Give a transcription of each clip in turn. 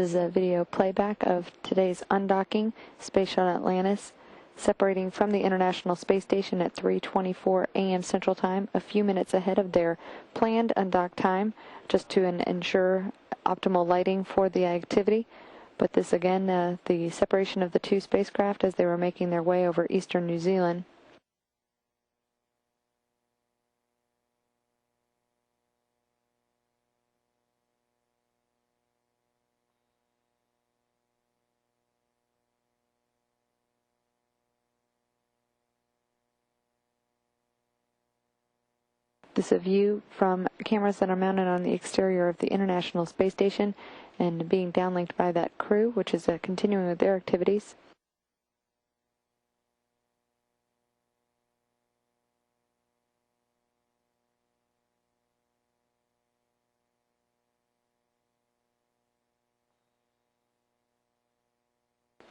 This is a video playback of today's undocking, Space Shuttle Atlantis, separating from the International Space Station at 3:24 a.m. Central Time, a few minutes ahead of their planned undock time, just to ensure optimal lighting for the activity. But this again, the separation of the two spacecraft as they were making their way over eastern New Zealand. This is a view from cameras that are mounted on the exterior of the International Space Station and being downlinked by that crew, which is continuing with their activities.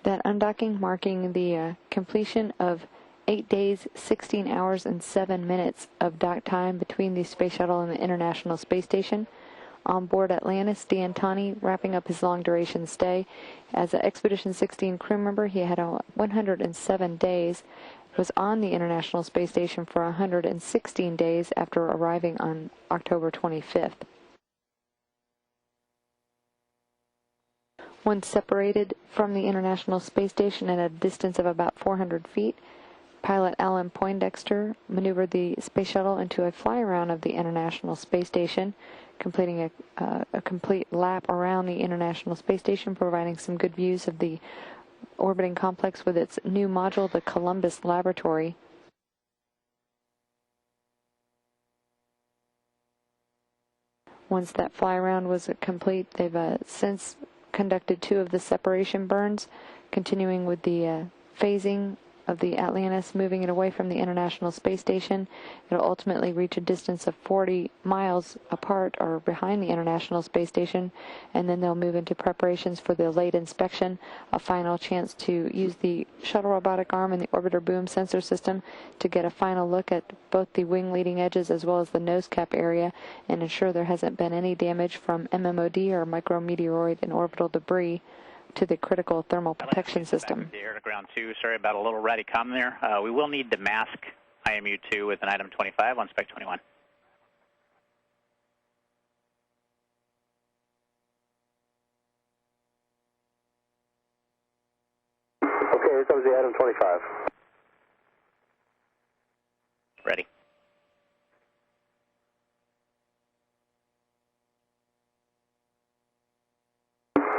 That undocking marking the completion of 8 days, 16 hours, and 7 minutes of dock time between the Space Shuttle and the International Space Station. On board Atlantis, Dan Tawney wrapping up his long-duration stay. As an Expedition 16 crew member, he had 107 days. Was on the International Space Station for 116 days after arriving on October 25th. Once separated from the International Space Station at a distance of about 400 feet, pilot Alan Poindexter maneuvered the Space Shuttle into a fly-around of the International Space Station, completing a complete lap around the International Space Station, providing some good views of the orbiting complex with its new module, the Columbus Laboratory. Once that fly-around was complete, they've since conducted 2 of the separation burns, continuing with the phasing of the Atlantis, moving it away from the International Space Station. It'll ultimately reach a distance of 40 miles apart or behind the International Space Station, and then they'll move into preparations for the late inspection, a final chance to use the shuttle robotic arm and the orbiter boom sensor system to get a final look at both the wing leading edges as well as the nose cap area and ensure there hasn't been any damage from MMOD or micrometeoroid and orbital debris to the critical thermal protection system. Air to ground 2, sorry about a little Radicom there. We will need to mask IMU-2 with an item 25 on spec 21. Okay, here comes the item 25. Ready.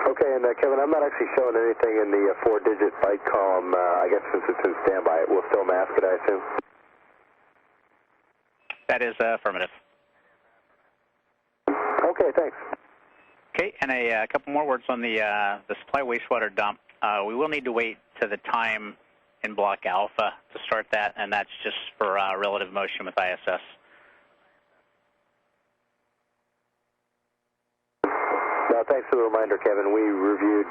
Okay, and Kevin, I'm not actually showing anything in the 4-digit byte column. I guess since it's in standby, it will still mask it, I assume? That is affirmative. Okay, thanks. Okay, and a couple more words on the supply wastewater dump. We will need to wait to the time in block alpha to start that, and that's just for relative motion with ISS. Now, thanks for the reminder, Kevin. We reviewed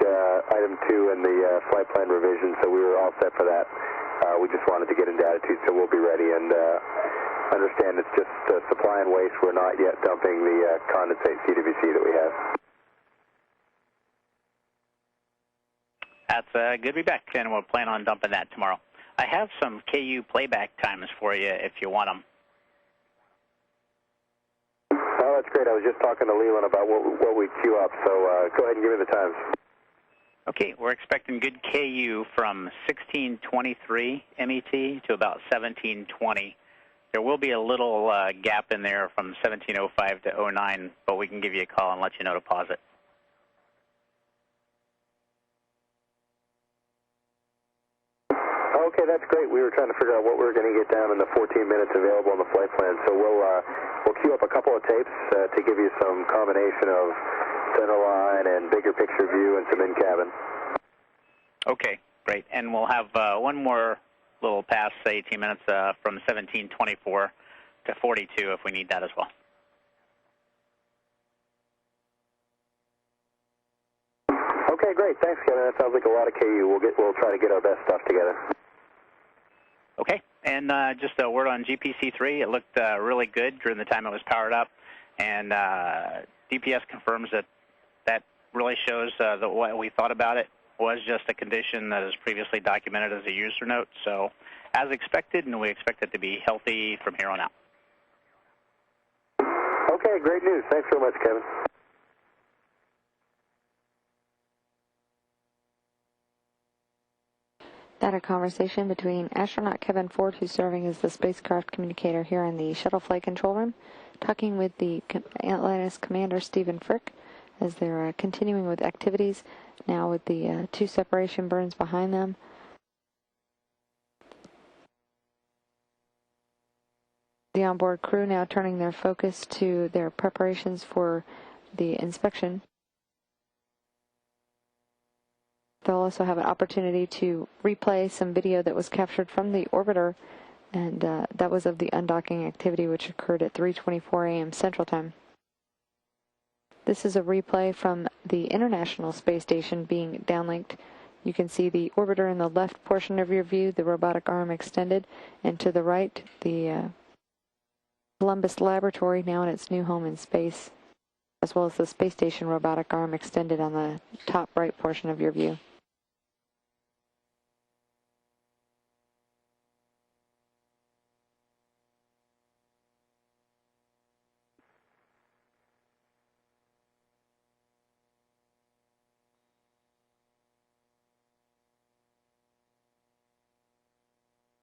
item 2 in the flight plan revision, so we were all set for that. We just wanted to get into attitude, so we'll be ready. And understand it's just supply and waste. We're not yet dumping the condensate CWC that we have. That's good to be back, and we'll plan on dumping that tomorrow. I have some KU playback times for you if you want them. Oh, that's great. I was just talking to Leland about what we queue up, so go ahead and give me the times. Okay, we're expecting good KU from 1623 MET to about 1720. There will be a little gap in there from 1705 to 09, but we can give you a call and let you know to pause it. Okay, that's great. We were trying to figure out what we were going to get down in the 14 minutes available on the flight plan, so we'll queue up a couple of tapes to give you some combination of centerline and bigger picture view and some in-cabin. Okay, great. And we'll have one more little pass, say 18 minutes from 1724 to 42 if we need that as well. Okay, great. Thanks, Kevin. That sounds like a lot of KU. We'll try to get our best stuff together. Okay, and just a word on GPC-3. It looked really good during the time it was powered up, and DPS confirms that really shows that what we thought about it was just a condition that is previously documented as a user note. So as expected, and we expect it to be healthy from here on out. Okay, great news. Thanks very much, Kevin. That a conversation between astronaut Kevin Ford, who's serving as the spacecraft communicator here in the shuttle flight control room, talking with the Atlantis commander Stephen Frick as they're continuing with activities, now with the 2 separation burns behind them. The onboard crew now turning their focus to their preparations for the inspection. They'll also have an opportunity to replay some video that was captured from the orbiter, and that was of the undocking activity, which occurred at 3:24 a.m. Central Time. This is a replay from the International Space Station being downlinked. You can see the orbiter in the left portion of your view, the robotic arm extended, and to the right, the Columbus Laboratory, now in its new home in space, as well as the space station robotic arm extended on the top right portion of your view.